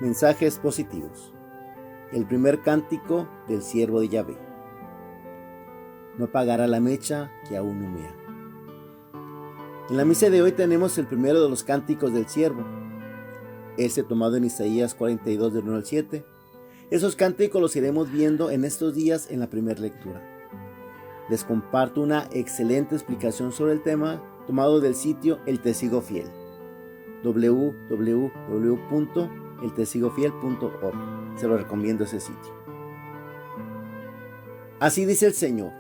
Mensajes positivos. El primer cántico del siervo de Yahvé. No apagará la mecha que aún humea. En la misa de hoy tenemos el primero de los cánticos del siervo, ese tomado en Isaías 42 del 1 al 7. Esos cánticos los iremos viendo en estos días en la primera lectura. Les comparto una excelente explicación sobre el tema tomado del sitio El Testigo Fiel, www.eltestigofiel.org. Se lo recomiendo ese sitio. Así dice el Señor: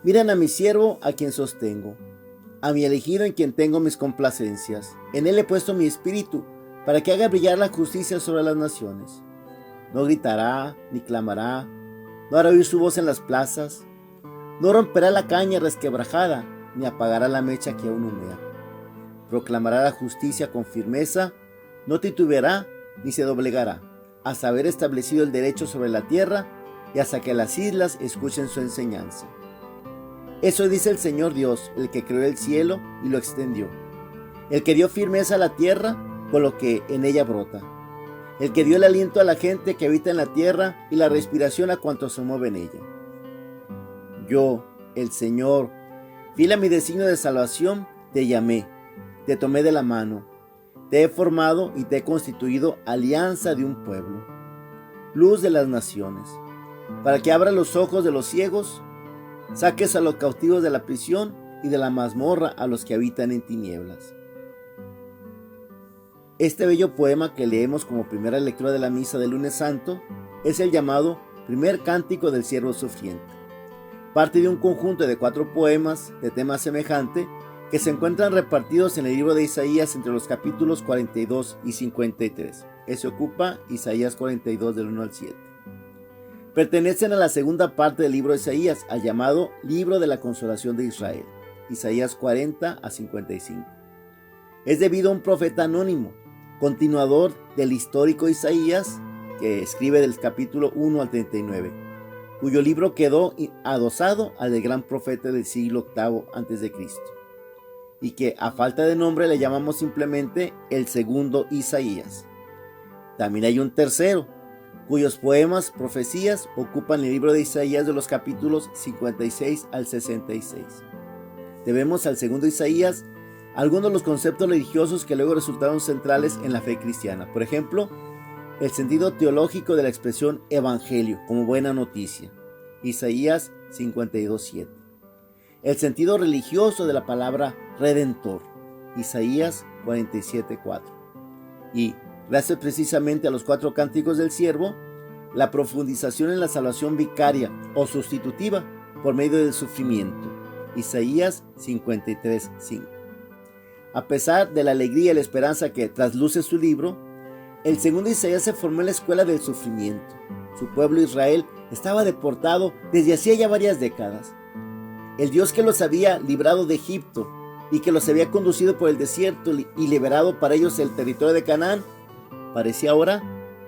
miren a mi siervo a quien sostengo, a mi elegido en quien tengo mis complacencias. En él he puesto mi espíritu para que haga brillar la justicia sobre las naciones. No gritará ni clamará, no hará oír su voz en las plazas, no romperá la caña resquebrajada, ni apagará la mecha que aún humea. Proclamará la justicia con firmeza, no titubeará ni se doblegará, hasta haber establecido el derecho sobre la tierra y hasta que las islas escuchen su enseñanza. Eso dice el Señor Dios, el que creó el cielo y lo extendió, el que dio firmeza a la tierra con lo que en ella brota, el que dio el aliento a la gente que habita en la tierra y la respiración a cuantos se mueven en ella. Yo, el Señor, fiel a mi designio de salvación, te llamé, te tomé de la mano, te he formado y te he constituido alianza de un pueblo, luz de las naciones, para que abras los ojos de los ciegos, saques a los cautivos de la prisión y de la mazmorra a los que habitan en tinieblas. Este bello poema que leemos como primera lectura de la misa del lunes santo es el llamado primer cántico del siervo sufriente. Parte de un conjunto de 4 poemas de tema semejante que se encuentran repartidos en el libro de Isaías entre los capítulos 42 y 53. Ese ocupa Isaías 42 del 1 al 7. Pertenecen a la segunda parte del libro de Isaías, al llamado Libro de la Consolación de Israel, Isaías 40 a 55. Es debido a un profeta anónimo, continuador del histórico Isaías, que escribe del capítulo 1 al 39, cuyo libro quedó adosado al del gran profeta del siglo VIII a.C., y que a falta de nombre le llamamos simplemente el segundo Isaías. También hay un tercero, cuyos poemas, profecías, ocupan el libro de Isaías de los capítulos 56 al 66. Debemos al segundo Isaías algunos de los conceptos religiosos que luego resultaron centrales en la fe cristiana. Por ejemplo, el sentido teológico de la expresión evangelio como buena noticia, Isaías 52:7. El sentido religioso de la palabra redentor, Isaías 47:4. Y, gracias precisamente a los 4 cánticos del siervo, la profundización en la salvación vicaria o sustitutiva por medio del sufrimiento, Isaías 53:5. A pesar de la alegría y la esperanza que trasluce su libro, el segundo Isaías se formó en la escuela del sufrimiento. Su pueblo Israel estaba deportado desde hacía ya varias décadas. El Dios que los había librado de Egipto y que los había conducido por el desierto y liberado para ellos el territorio de Canaán, parecía ahora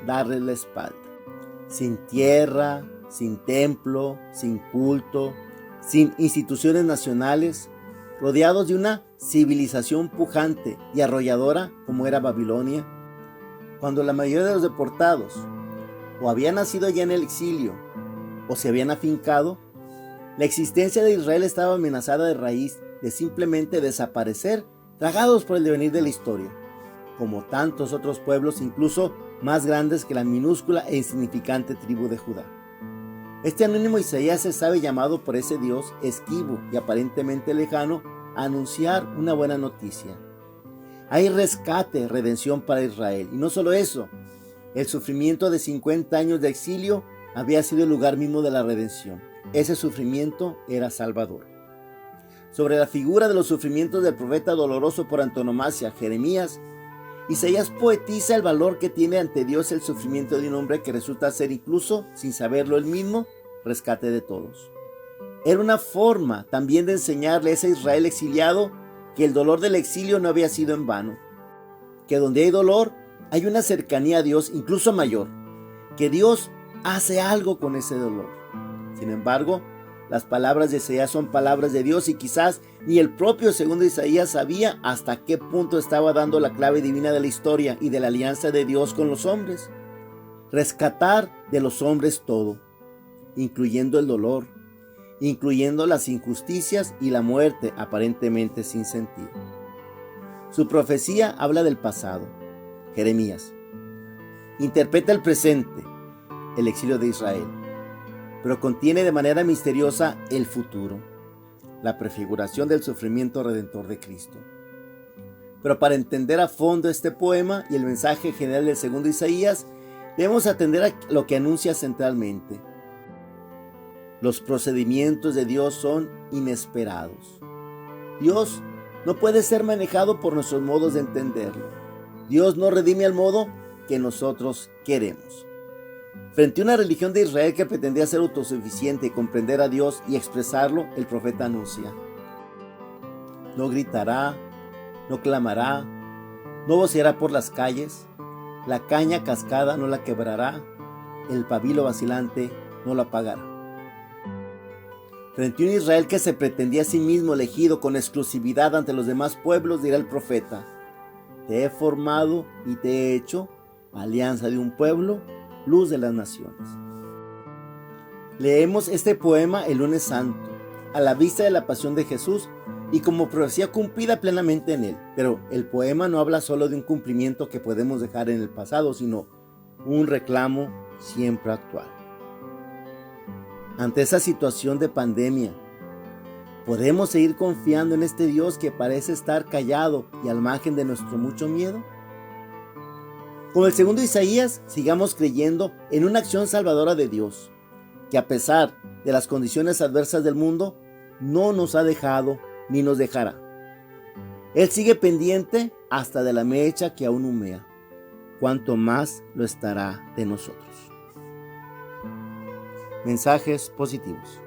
darles la espalda. Sin tierra, sin templo, sin culto, sin instituciones nacionales, rodeados de una civilización pujante y arrolladora como era Babilonia, cuando la mayoría de los deportados o habían nacido ya en el exilio o se habían afincado, la existencia de Israel estaba amenazada de raíz de simplemente desaparecer, tragados por el devenir de la historia, como tantos otros pueblos incluso más grandes que la minúscula e insignificante tribu de Judá. Este anónimo Isaías se sabe llamado por ese Dios esquivo y aparentemente lejano a anunciar una buena noticia. Hay rescate, redención para Israel. Y no solo eso, el sufrimiento de 50 años de exilio había sido el lugar mismo de la redención. Ese sufrimiento era salvador. Sobre la figura de los sufrimientos del profeta doloroso por antonomasia, Jeremías, Isaías poetiza el valor que tiene ante Dios el sufrimiento de un hombre que resulta ser, incluso sin saberlo él mismo, rescate de todos. Era una forma también de enseñarle a ese Israel exiliado que el dolor del exilio no había sido en vano, que donde hay dolor hay una cercanía a Dios incluso mayor, que Dios hace algo con ese dolor. Sin embargo, Las palabras de Isaías son palabras de Dios y quizás ni el propio segundo Isaías sabía hasta qué punto estaba dando la clave divina de la historia y de la alianza de Dios con los hombres. Rescatar de los hombres todo, incluyendo el dolor, incluyendo las injusticias y la muerte aparentemente sin sentido. Su profecía habla del pasado. Jeremías interpreta el presente, el exilio de Israel, pero contiene de manera misteriosa el futuro, la prefiguración del sufrimiento redentor de Cristo. Pero para entender a fondo este poema y el mensaje general del segundo Isaías, debemos atender a lo que anuncia centralmente. Los procedimientos de Dios son inesperados. Dios no puede ser manejado por nuestros modos de entenderlo. Dios no redime al modo que nosotros queremos. Frente a una religión de Israel que pretendía ser autosuficiente, comprender a Dios y expresarlo, el profeta anuncia: no gritará, no clamará, no voceará por las calles, la caña cascada no la quebrará, el pabilo vacilante no lo apagará. Frente a un Israel que se pretendía a sí mismo elegido con exclusividad ante los demás pueblos, dirá el profeta: te he formado y te he hecho alianza de un pueblo, luz de las naciones. Leemos este poema el lunes santo, a la vista de la pasión de Jesús y como profecía cumplida plenamente en él. Pero el poema no habla solo de un cumplimiento que podemos dejar en el pasado, sino un reclamo siempre actual. Ante esa situación de pandemia, ¿podemos seguir confiando en este Dios que parece estar callado y al margen de nuestro mucho miedo? Como el segundo Isaías, sigamos creyendo en una acción salvadora de Dios, que a pesar de las condiciones adversas del mundo, no nos ha dejado ni nos dejará. Él sigue pendiente hasta de la mecha que aún humea, cuanto más lo estará de nosotros. Mensajes positivos.